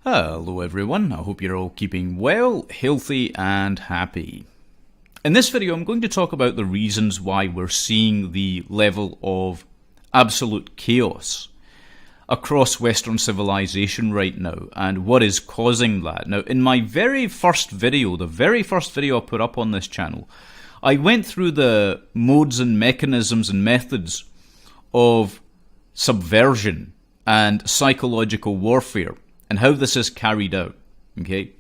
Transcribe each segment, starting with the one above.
Hello everyone, I hope you're all keeping well, healthy and happy. In this video I'm going to talk about the reasons why we're seeing the level of absolute chaos across Western civilization right now and what is causing that. Now in my very first video, the very first video I put up on this channel, I went through the modes and mechanisms and methods of subversion and psychological warfare and how this is carried out, okay?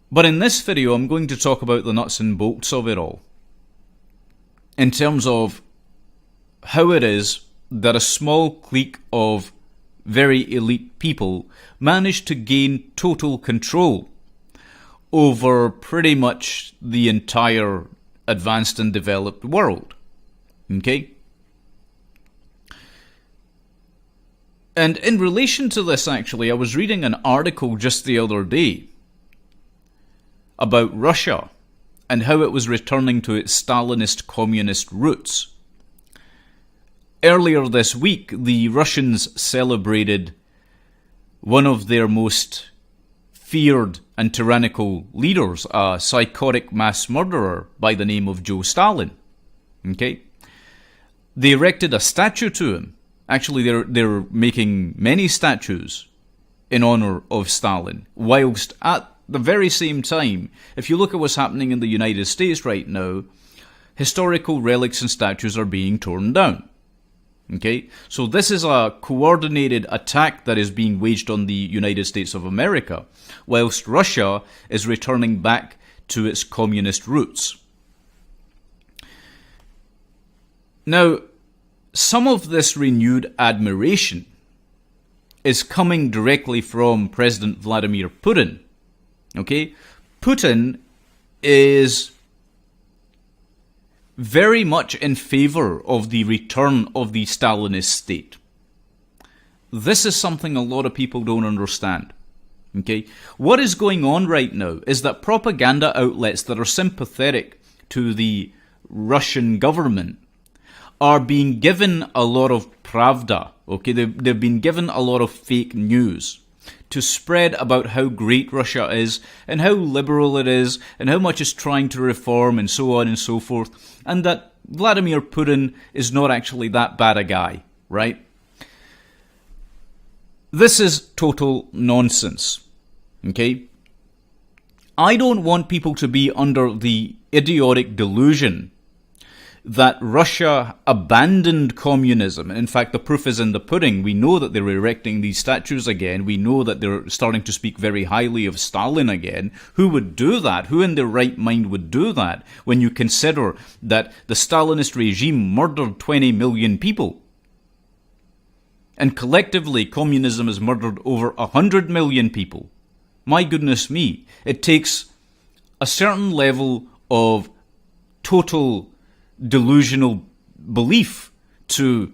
But in this video, I'm going to talk about the nuts and bolts of it all, in terms of how it is that a small clique of very elite people managed to gain total control over pretty much the entire advanced and developed world, okay? And in relation to this, actually, I was reading an article just the other day about Russia and how it was returning to its Stalinist communist roots. Earlier this week, the Russians celebrated one of their most feared and tyrannical leaders, a psychotic mass murderer by the name of Joe Stalin. Okay? They erected a statue to him. Actually, they're making many statues in honor of Stalin, whilst at the very same time, if you look at what's happening in the United States right now, historical relics and statues are being torn down. Okay? So this is a coordinated attack that is being waged on the United States of America, whilst Russia is returning back to its communist roots. Now, some of this renewed admiration is coming directly from President Vladimir Putin. Okay? Putin is very much in favor of the return of the Stalinist state. This is something a lot of people don't understand. Okay? What is going on right now is that propaganda outlets that are sympathetic to the Russian government are being given a lot of pravda, okay? They've been given a lot of fake news to spread about how great Russia is and how liberal it is and how much it's trying to reform and so on and so forth, and that Vladimir Putin is not actually that bad a guy, right? This is total nonsense, okay? I don't want people to be under the idiotic delusion that Russia abandoned communism. In fact, the proof is in the pudding. We know that they're erecting these statues again. We know that they're starting to speak very highly of Stalin again. Who would do that? Who in their right mind would do that when you consider that the Stalinist regime murdered 20 million people? And collectively, communism has murdered over 100 million people. My goodness me. It takes a certain level of total delusional belief to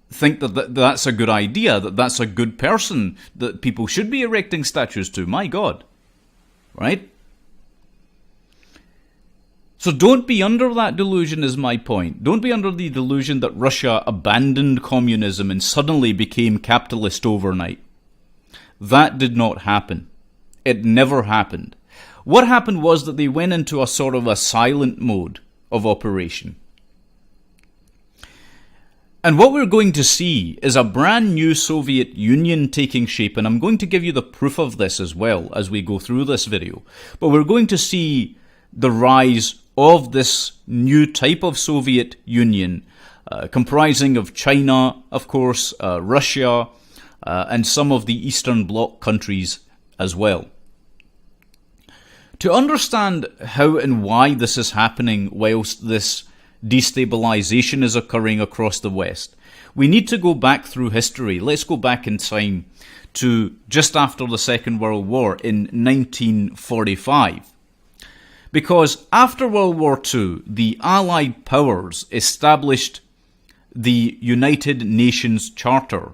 think that that's a good idea, that that's a good person that people should be erecting statues to. My God. Right? So don't be under that delusion is my point. Don't be under the delusion that Russia abandoned communism and suddenly became capitalist overnight. That did not happen. It never happened. What happened was that they went into a sort of a silent mode of operation. And what we're going to see is a brand new Soviet Union taking shape, and I'm going to give you the proof of this as well as we go through this video. But we're going to see the rise of this new type of Soviet Union, comprising of China, of course, Russia, and some of the Eastern Bloc countries as well. To understand how and why this is happening whilst this destabilization is occurring across the West, we need to go back through history. Let's go back in time to just after the Second World War in 1945. Because after World War II, the Allied powers established the United Nations Charter.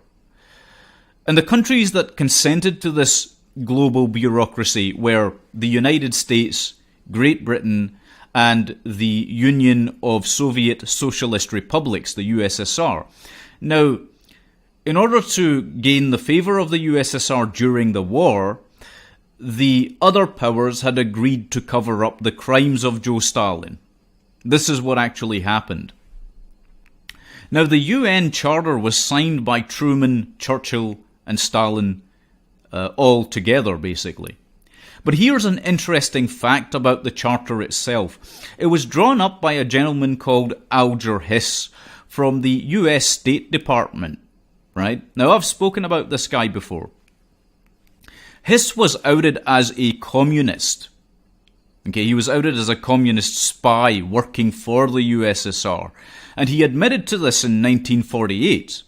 And the countries that consented to this global bureaucracy were the United States, Great Britain, and the Union of Soviet Socialist Republics, the USSR. Now, in order to gain the favour of the USSR during the war, the other powers had agreed to cover up the crimes of Joe Stalin. This is what actually happened. Now, the UN Charter was signed by Truman, Churchill, and Stalin all together, basically. But here's an interesting fact about the Charter itself. It was drawn up by a gentleman called Alger Hiss from the US State Department, right? Now, I've spoken about this guy before. Hiss was outed as a communist. Okay, he was outed as a communist spy working for the USSR, and he admitted to this in 1948.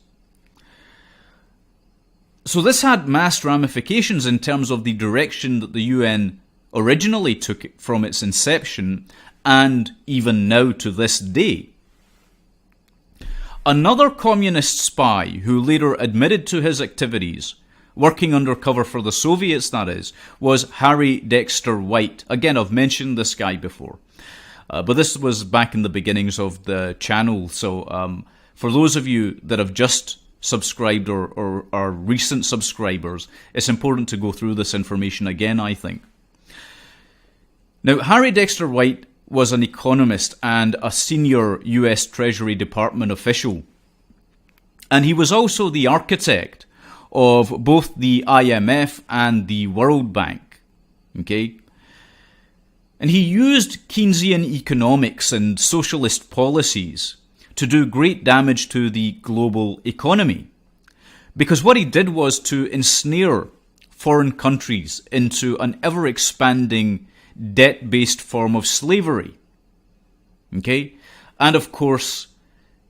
So this had mass ramifications in terms of the direction that the UN originally took it from its inception, and even now to this day. Another communist spy who later admitted to his activities, working undercover for the Soviets that is, was Harry Dexter White. Again, I've mentioned this guy before. But this was back in the beginnings of the channel, so for those of you that have just subscribed or are recent subscribers, it's important to go through this information again, I think. Now, Harry Dexter White was an economist and a senior US Treasury Department official. And he was also the architect of both the IMF and the World Bank. Okay? And he used Keynesian economics and socialist policies to do great damage to the global economy. Because what he did was to ensnare foreign countries into an ever-expanding debt-based form of slavery. Okay? And of course,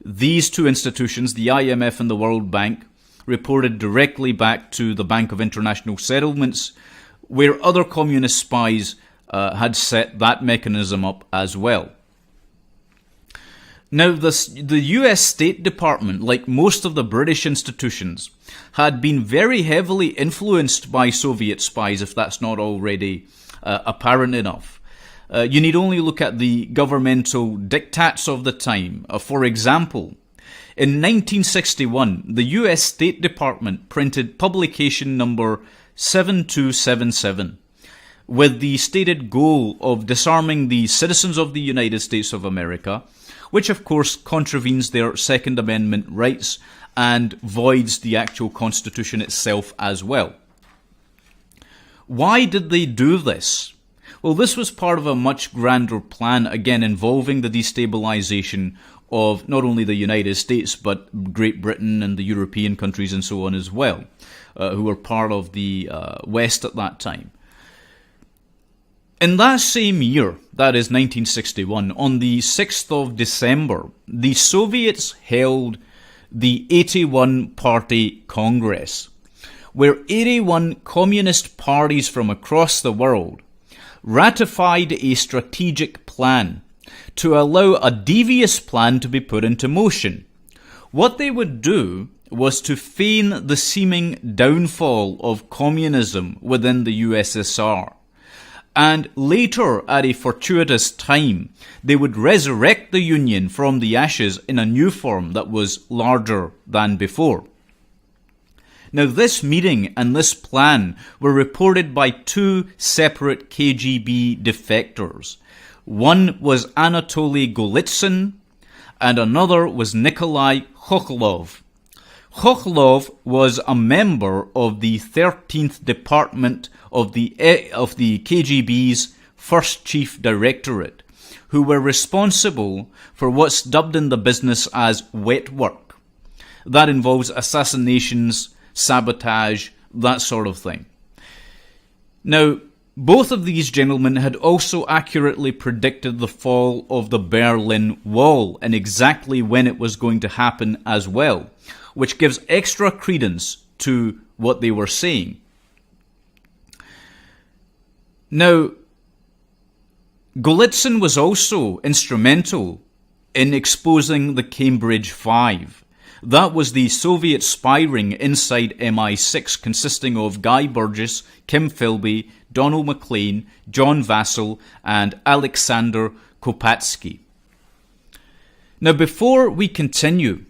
these two institutions, the IMF and the World Bank, reported directly back to the Bank of International Settlements, where other communist spies had set that mechanism up as well. Now, the US State Department, like most of the British institutions, had been very heavily influenced by Soviet spies, if that's not already apparent enough. You need only look at the governmental diktats of the time. For example, in 1961, the US State Department printed publication number 7277 with the stated goal of disarming the citizens of the United States of America, which of course contravenes their Second Amendment rights and voids the actual Constitution itself as well. Why did they do this? Well, this was part of a much grander plan, again involving the destabilization of not only the United States, but Great Britain and the European countries and so on as well, who were part of the West at that time. In that same year, that is 1961, on the 6th of December, the Soviets held the 81 Party Congress, where 81 communist parties from across the world ratified a strategic plan to allow a devious plan to be put into motion. What they would do was to feign the seeming downfall of communism within the USSR. And later, at a fortuitous time, they would resurrect the Union from the ashes in a new form that was larger than before. Now, this meeting and this plan were reported by two separate KGB defectors. One was Anatoly Golitsyn, and another was Nikolai Khokhlov. Khokhlov was a member of the 13th Department of the KGB's First Chief Directorate, who were responsible for what's dubbed in the business as wet work. That involves assassinations, sabotage, that sort of thing. Now, both of these gentlemen had also accurately predicted the fall of the Berlin Wall and exactly when it was going to happen as well, which gives extra credence to what they were saying. Now, Golitsyn was also instrumental in exposing the Cambridge Five. That was the Soviet spy ring inside MI6, consisting of Guy Burgess, Kim Philby, Donald McLean, John Vassell, and Alexander Kopatsky. Now, before we continue,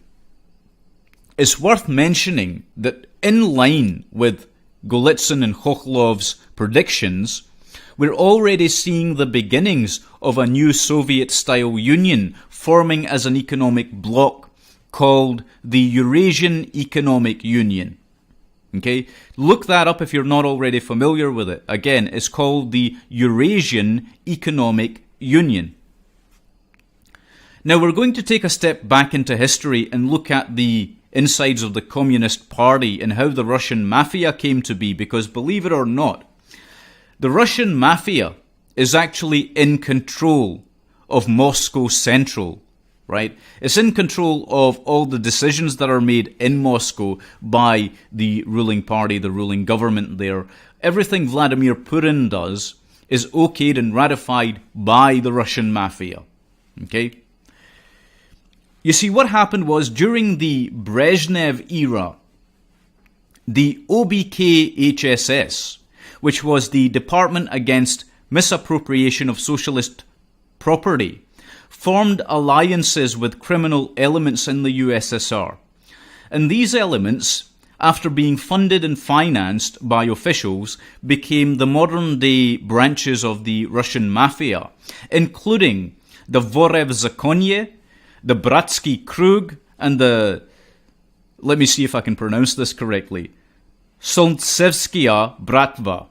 it's worth mentioning that in line with Golitsyn and Khokhlov's predictions, we're already seeing the beginnings of a new Soviet-style union forming as an economic bloc called the Eurasian Economic Union. Okay, look that up if you're not already familiar with it. Again, it's called the Eurasian Economic Union. Now we're going to take a step back into history and look at the insides of the Communist Party and how the Russian mafia came to be, because believe it or not, the Russian mafia is actually in control of Moscow Central, right? It's in control of all the decisions that are made in Moscow by the ruling party, the ruling government there. Everything Vladimir Putin does is okayed and ratified by the Russian mafia, okay? You see, what happened was during the Brezhnev era, the OBK-HSS, which was the Department Against Misappropriation of Socialist Property, formed alliances with criminal elements in the USSR. And these elements, after being funded and financed by officials, became the modern-day branches of the Russian mafia, including the Vorev Zakonye, the Bratsky Krug, and the, let me see if I can pronounce this correctly, Solntsevskaya Bratva.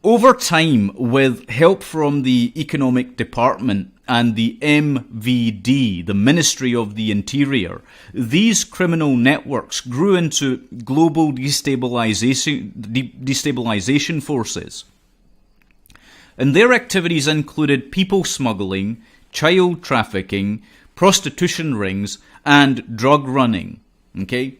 Over time, with help from the Economic Department and the MVD, the Ministry of the Interior, these criminal networks grew into global destabilization forces. And their activities included people smuggling, child trafficking, prostitution rings, and drug running. Okay?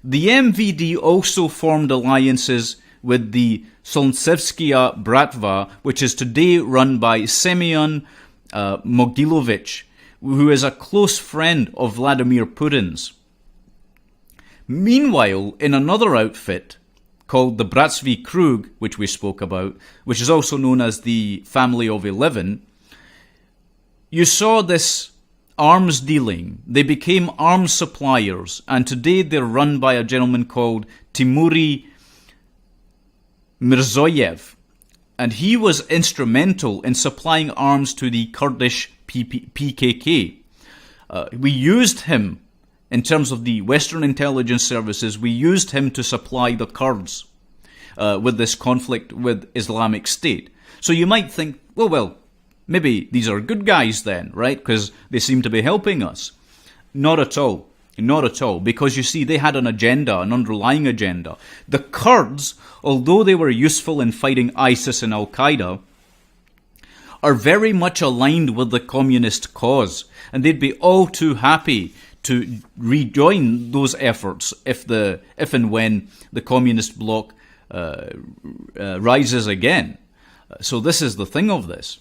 The MVD also formed alliances with the Solntsevskaya Bratva, which is today run by Semyon Mogilovich, who is a close friend of Vladimir Putin's. Meanwhile, in another outfit called the Bratsky Krug, which we spoke about, which is also known as the Family of 11, you saw this arms dealing. They became arms suppliers, and today they're run by a gentleman called Timuri Mirzoyev, and he was instrumental in supplying arms to the Kurdish PKK. We used him, in terms of the Western intelligence services, we used him to supply the Kurds with this conflict with Islamic State. So you might think, well, maybe these are good guys then, right? Because they seem to be helping us. Not at all. Not at all. Because you see, they had an agenda, an underlying agenda. The Kurds, although they were useful in fighting ISIS and Al-Qaeda, are very much aligned with the communist cause. And they'd be all too happy to rejoin those efforts if and when the communist bloc rises again. So this is the thing of this.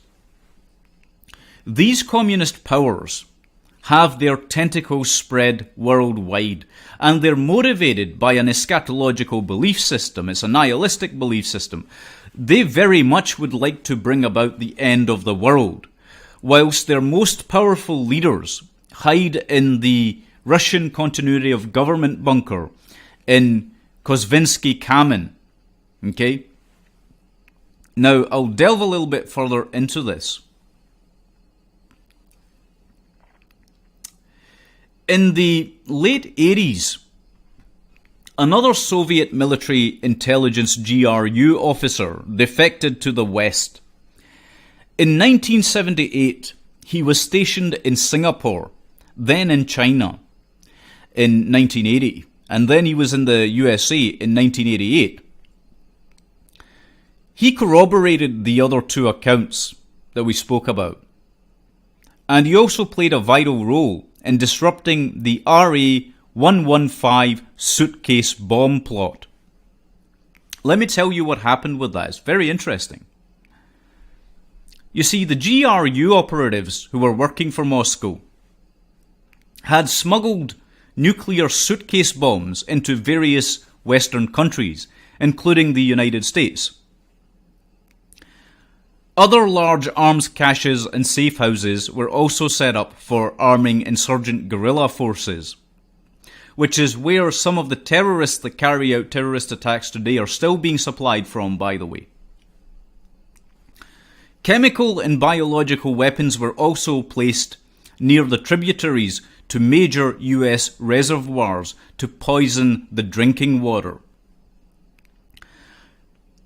These communist powers have their tentacles spread worldwide, and they're motivated by an eschatological belief system. It's a nihilistic belief system. They very much would like to bring about the end of the world, whilst their most powerful leaders hide in the Russian continuity of government bunker in Kozvinsky Kamen. Okay? Now, I'll delve a little bit further into this. In the late 80s, another Soviet military intelligence GRU officer defected to the West. In 1978, he was stationed in Singapore, then in China in 1980, and then he was in the USA in 1988. He corroborated the other two accounts that we spoke about, and he also played a vital role in disrupting the RA-115 suitcase bomb plot. Let me tell you what happened with that. It's very interesting. You see, the GRU operatives who were working for Moscow had smuggled nuclear suitcase bombs into various Western countries, including the United States. Other large arms caches and safe houses were also set up for arming insurgent guerrilla forces, which is where some of the terrorists that carry out terrorist attacks today are still being supplied from, by the way. Chemical and biological weapons were also placed near the tributaries to major US reservoirs to poison the drinking water.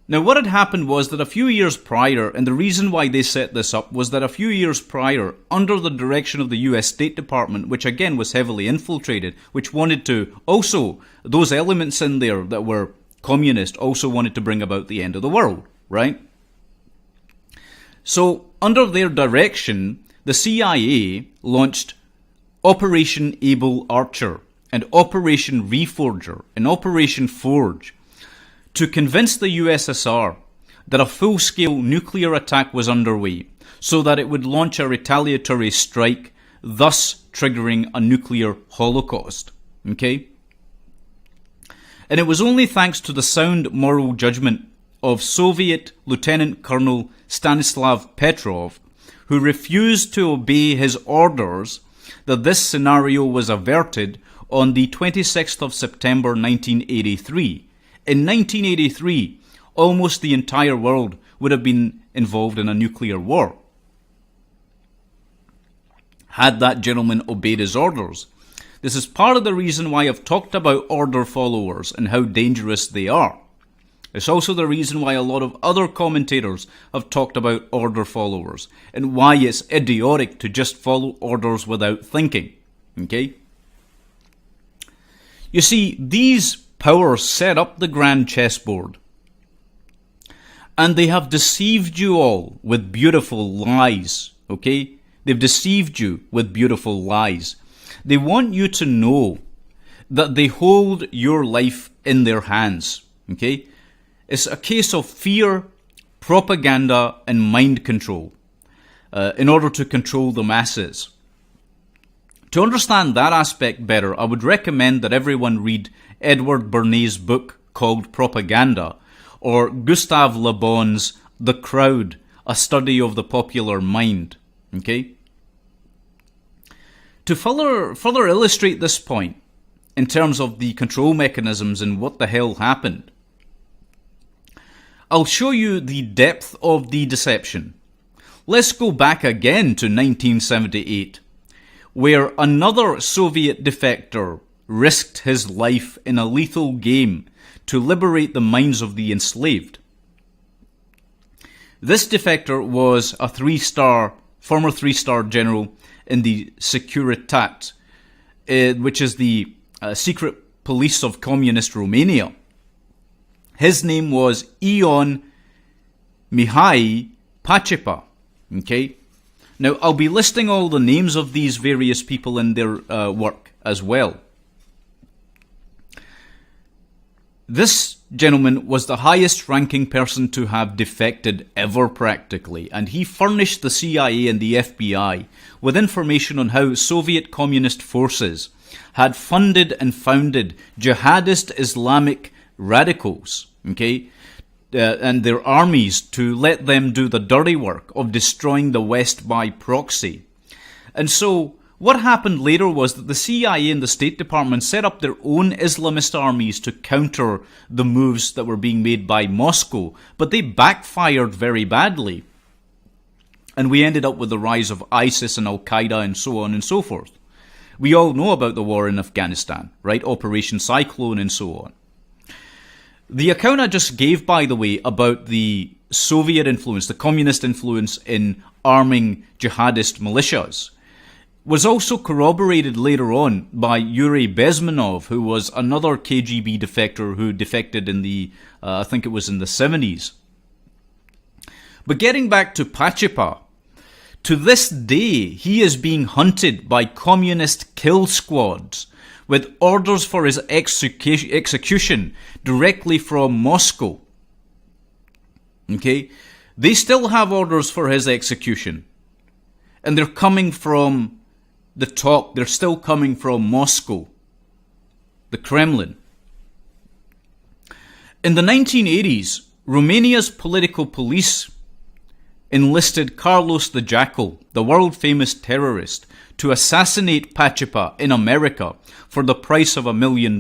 Now, what had happened was that a few years prior, and the reason why they set this up was that a few years prior, under the direction of the US State Department, which again was heavily infiltrated, which wanted to also, those elements in there that were communist also wanted to bring about the end of the world, right? So, under their direction, the CIA launched Operation Able Archer and Operation Reforger and Operation Forge to convince the USSR that a full-scale nuclear attack was underway so that it would launch a retaliatory strike, thus triggering a nuclear holocaust. Okay? And it was only thanks to the sound moral judgment of Soviet Lieutenant Colonel Stanislav Petrov, who refused to obey his orders, that this scenario was averted on the 26th of September 1983. In 1983, almost the entire world would have been involved in a nuclear war, had that gentleman obeyed his orders. This is part of the reason why I've talked about order followers and how dangerous they are. It's also the reason why a lot of other commentators have talked about order followers and why it's idiotic to just follow orders without thinking. Okay? You see, these powers set up the grand chessboard, and they have deceived you all with beautiful lies. Okay? They've deceived you with beautiful lies. They want you to know that they hold your life in their hands. Okay? It's a case of fear, propaganda, and mind control in order to control the masses. To understand that aspect better, I would recommend that everyone read Edward Bernay's book called Propaganda, or Gustave Le Bon's The Crowd, A Study of the Popular Mind. Okay? To further illustrate this point, in terms of the control mechanisms and what the hell happened, I'll show you the depth of the deception. Let's go back again to 1978, where another Soviet defector risked his life in a lethal game to liberate the minds of the enslaved. This defector was a former three-star general in the Securitate, which is the secret police of communist Romania. His name was Ion Mihai Pacepa. Okay? Now, I'll be listing all the names of these various people in their work as well. This gentleman was the highest ranking person to have defected ever practically, and he furnished the CIA and the FBI with information on how Soviet communist forces had funded and founded jihadist Islamic radicals, okay, and their armies to let them do the dirty work of destroying the West by proxy. And so what happened later was that the CIA and the State Department set up their own Islamist armies to counter the moves that were being made by Moscow, but they backfired very badly. And we ended up with the rise of ISIS and Al-Qaeda and so on and so forth. We all know about the war in Afghanistan, right? Operation Cyclone and so on. The account I just gave, by the way, about the Soviet influence, the communist influence in arming jihadist militias, was also corroborated later on by Yuri Bezmenov, who was another KGB defector who defected in the, I think it was in the 70s. But getting back to Pacepa, to this day, he is being hunted by communist kill squads with orders for his execution directly from Moscow. Okay? They still have orders for his execution. And they're coming from the top. They're still coming from Moscow, the Kremlin. In the 1980s, Romania's political police enlisted Carlos the Jackal, the world-famous terrorist, to assassinate Pachipa in America for the price of $1 million.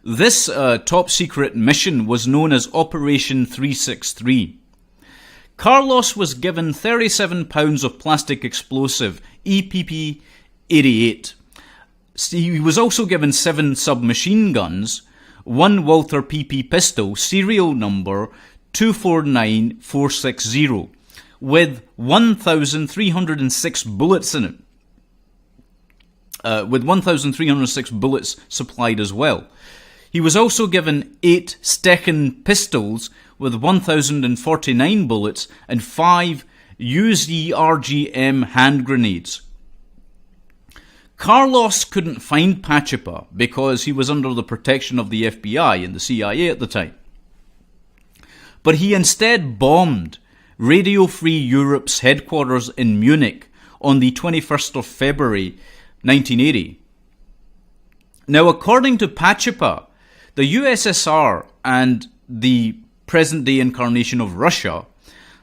This top-secret mission was known as Operation 363. Carlos was given 37 pounds of plastic explosive EPP-88. He was also given 7 submachine guns, 1 Walther PP pistol, serial number 249460, with 1,306 bullets in it. With 1,306 bullets supplied as well. He was also given 8 Stechen pistols with 1,049 bullets and 5 UZRGM hand grenades. Carlos couldn't find Pachipa because he was under the protection of the FBI and the CIA at the time. But he instead bombed Radio Free Europe's headquarters in Munich on the 21st of February 1980. Now, according to Pachipa, the USSR and the present-day incarnation of Russia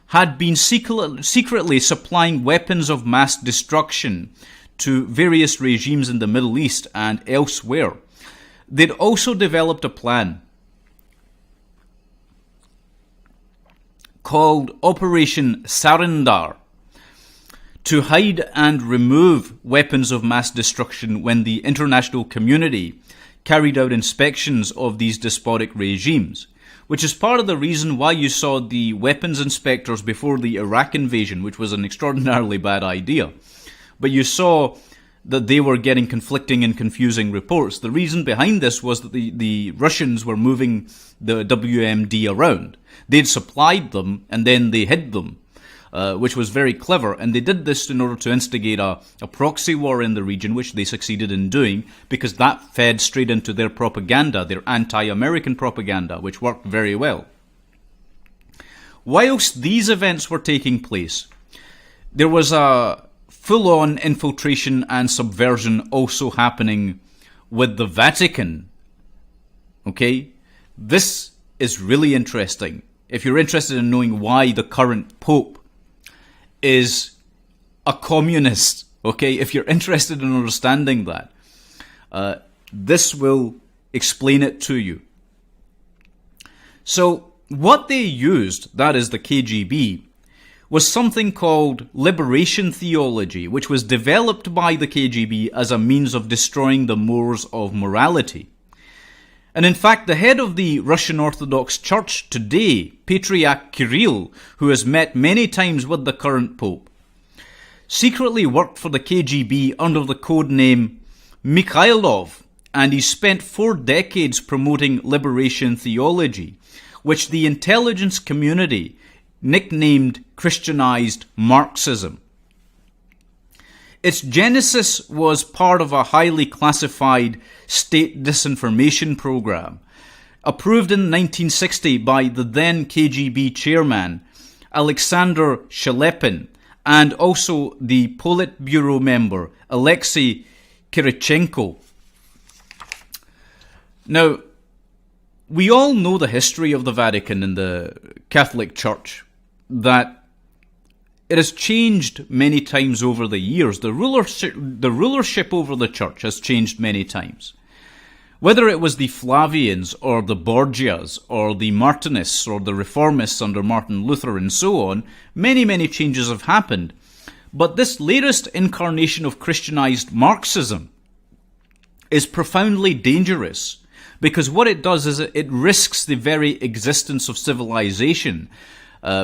had been secretly supplying weapons of mass destruction to various regimes in the Middle East and elsewhere. They'd also developed a plan called Operation Sarandar to hide and remove weapons of mass destruction when the international community carried out inspections of these despotic regimes, which is part of the reason why you saw the weapons inspectors before the Iraq invasion, which was an extraordinarily bad idea. But you saw that they were getting conflicting and confusing reports. The reason behind this was that the Russians were moving the WMD around. They'd supplied them and then they hid them, which was very clever. And they did this in order to instigate a proxy war in the region, which they succeeded in doing, because that fed straight into their propaganda, their anti-American propaganda, which worked very well. Whilst these events were taking place, there was a full-on infiltration and subversion also happening with the Vatican. Okay? This is really interesting. If you're interested in knowing why the current Pope is a communist, okay? If you're interested in understanding that, this will explain it to you. So, what they used, that is the KGB, was something called liberation theology, which was developed by the KGB as a means of destroying the mores of morality. And in fact, the head of the Russian Orthodox Church today, Patriarch Kirill, who has met many times with the current Pope, secretly worked for the KGB under the code name Mikhailov, and he spent 4 decades promoting liberation theology, which the intelligence community nicknamed Christianized Marxism. Its genesis was part of a highly classified state disinformation program, approved in 1960 by the then KGB chairman, Alexander Shelepin, and also the Politburo member, Alexei Kirichenko. Now, we all know the history of the Vatican and the Catholic Church, that it has changed many times over the years. The rulership over the church has changed many times. Whether it was the Flavians or the Borgias or the Martinists or the Reformists under Martin Luther and so on, many changes have happened. But this latest incarnation of Christianized Marxism is profoundly dangerous, because what it does is it risks the very existence of civilization,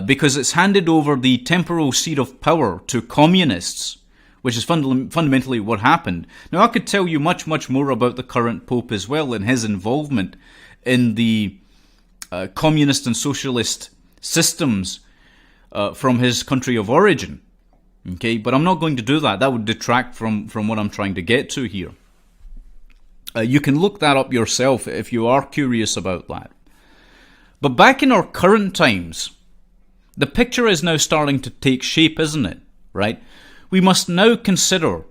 because it's handed over the temporal seat of power to communists, which is fundamentally what happened. Now, I could tell you much more about the current Pope as well and his involvement in the communist and socialist systems from his country of origin. Okay, but I'm not going to do that. That would detract from what I'm trying to get to here. You can look that up yourself if you are curious about that. But back in our current times, the picture is now starting to take shape, isn't it? Right? We must now consider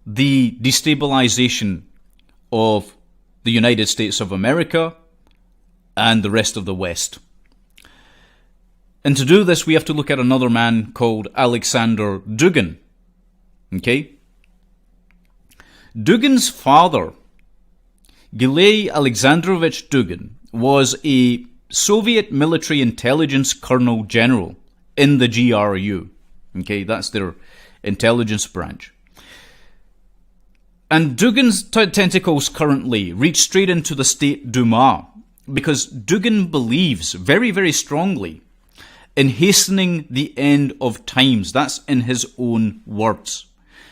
the destabilization of the United States of America and the rest of the West. And to do this, we have to look at another man called Alexander Dugin. Okay? Dugin's father, Gilay Alexandrovich Dugin, was a Soviet military intelligence colonel general in the GRU. Okay, that's their intelligence branch. And Dugin's tentacles currently reach straight into the State Duma because Dugin believes very, very strongly in hastening the end of times. That's in his own words.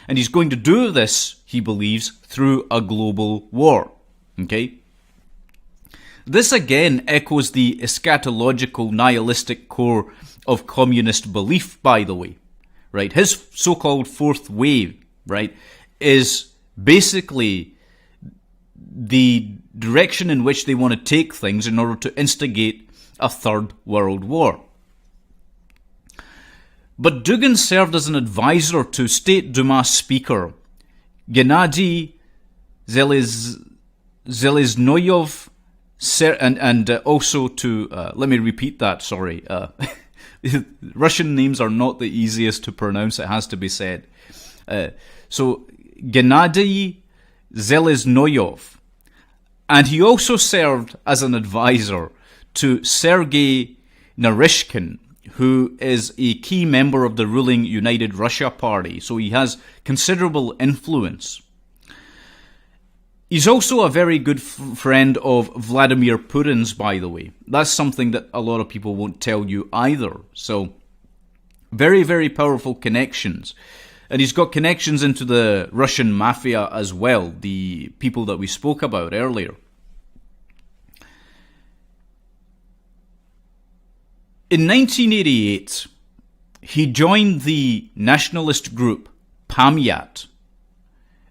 And he's going to do this, he believes, through a global war. Okay? This again echoes the eschatological nihilistic core of communist belief, by the way. Right? His so-called fourth wave, right, is basically the direction in which they want to take things in order to instigate a third world war. But Dugin served as an advisor to State Duma Speaker Gennady Zeleznoyev, and also to, let me repeat that, sorry. Russian names are not the easiest to pronounce, it has to be said. So, Gennady Zeleznoyev. And he also served as an advisor to Sergei Narishkin, who is a key member of the ruling United Russia Party, so he has considerable influence. He's also a very good friend of Vladimir Putin's, by the way. That's something that a lot of people won't tell you either. So, very, very powerful connections. And he's got connections into the Russian mafia as well, the people that we spoke about earlier. In 1988, he joined the nationalist group Pamyat,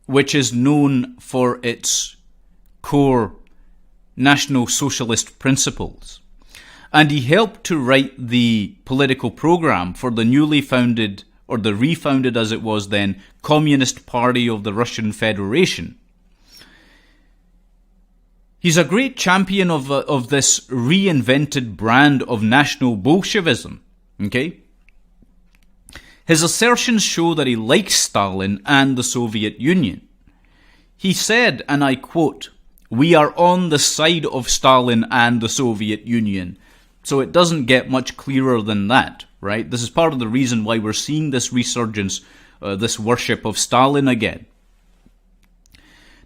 which is known for its core National Socialist principles. And he helped to write the political program for the newly founded, or the refounded as it was then, Communist Party of the Russian Federation. He's a great champion of this reinvented brand of National Bolshevism. Okay? His assertions show that he likes Stalin and the Soviet Union. He said, and I quote, "We are on the side of Stalin and the Soviet Union." So it doesn't get much clearer than that, right? This is part of the reason why we're seeing this resurgence, this worship of Stalin again.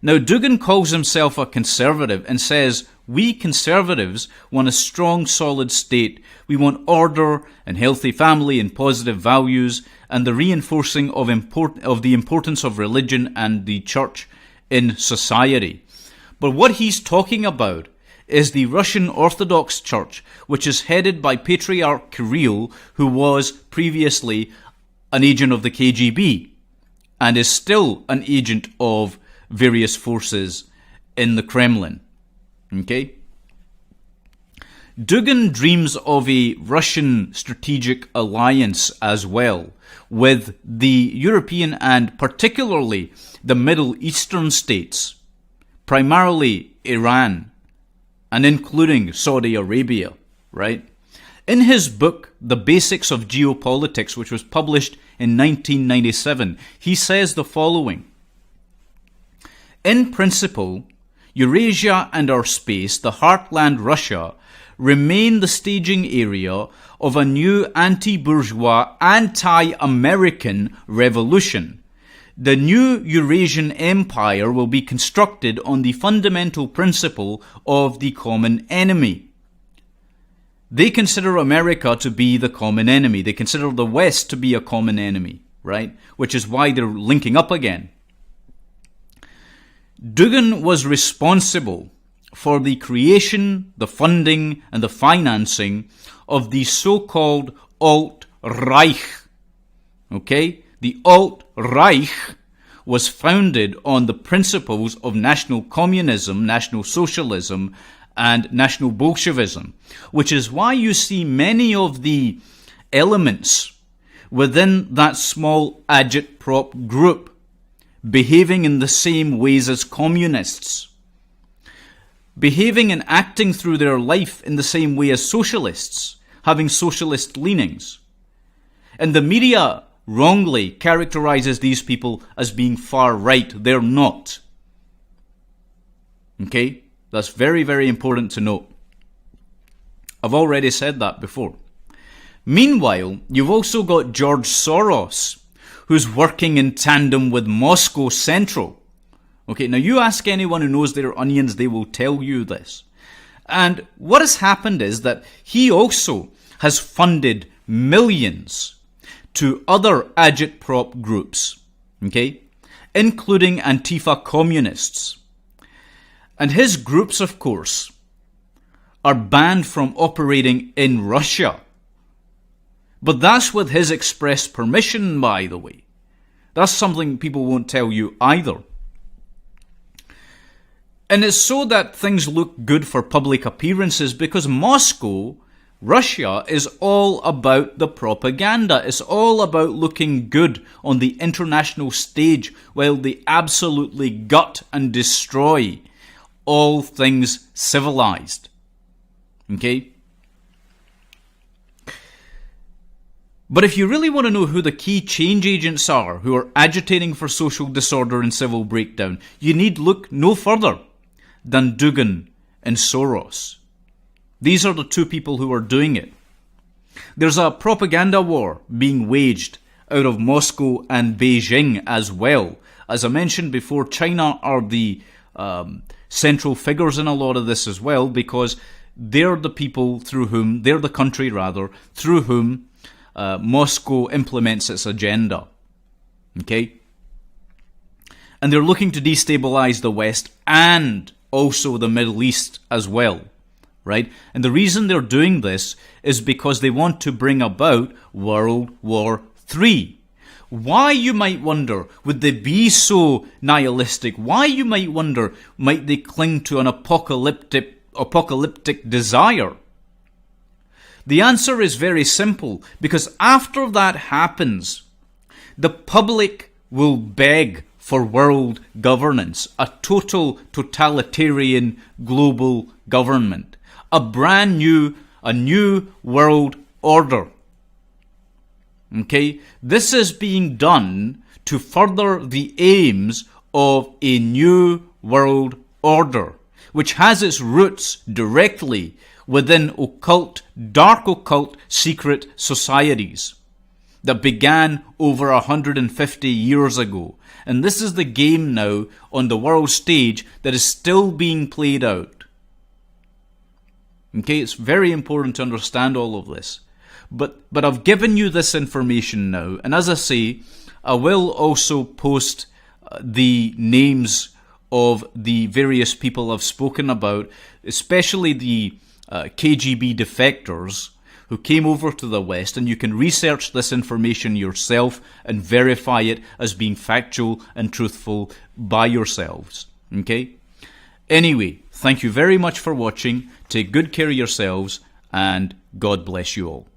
Now, Dugin calls himself a conservative and says, "We conservatives want a strong, solid state. We want order and healthy family and positive values and the reinforcing of the importance of religion and the church in society." But what he's talking about is the Russian Orthodox Church, which is headed by Patriarch Kirill, who was previously an agent of the KGB and is still an agent of various forces in the Kremlin. Okay? Dugin dreams of a Russian strategic alliance as well with the European and particularly the Middle Eastern states, primarily Iran, and including Saudi Arabia, right? In his book, The Basics of Geopolitics, which was published in 1997, he says the following: "In principle, Eurasia and our space, the heartland Russia, remain the staging area of a new anti-bourgeois, anti-American revolution. The new Eurasian empire will be constructed on the fundamental principle of the common enemy." They consider America to be the common enemy. They consider the West to be a common enemy, right? Which is why they're linking up again. Dugin was responsible for the creation, the funding, and the financing of the so-called Alt-Reich. Okay? The Alt-Reich was founded on the principles of National Communism, National Socialism, and National Bolshevism, which is why you see many of the elements within that small agitprop group behaving in the same ways as communists, behaving and acting through their life in the same way as socialists, having socialist leanings. And the media wrongly characterizes these people as being far right. They're not. Okay? That's very, very important to note. I've already said that before. Meanwhile, you've also got George Soros, who's working in tandem with Moscow Central. Okay, now you ask anyone who knows their onions, they will tell you this. And what has happened is that he also has funded millions to other agitprop groups, okay, including Antifa communists. And his groups, of course, are banned from operating in Russia. But that's with his express permission, by the way. That's something people won't tell you either. And it's so that things look good for public appearances because Moscow, Russia, is all about the propaganda. It's all about looking good on the international stage while they absolutely gut and destroy all things civilized. Okay? But if you really want to know who the key change agents are who are agitating for social disorder and civil breakdown, you need look no further than Dugin and Soros. These are the two people who are doing it. There's a propaganda war being waged out of Moscow and Beijing as well. As I mentioned before, China are the central figures in a lot of this as well because they're the people through whom, they're the country rather, through whom Moscow implements its agenda. Okay? And they're looking to destabilize the West and also the Middle East as well. Right? And the reason they're doing this is because they want to bring about World War III. Why, you might wonder, would they be so nihilistic? Why, you might wonder, might they cling to an apocalyptic desire? The answer is very simple, because after that happens, the public will beg for world governance, a total totalitarian global government, a new world order. Okay, this is being done to further the aims of a new world order, which has its roots directly within dark occult secret societies that began over 150 years ago. And this is the game now on the world stage that is still being played out. Okay, it's very important to understand all of this. But I've given you this information now, and as I say, I will also post the names of the various people I've spoken about, especially the KGB defectors who came over to the West, and you can research this information yourself and verify it as being factual and truthful by yourselves. Okay? Anyway, thank you very much for watching. Take good care of yourselves, and God bless you all.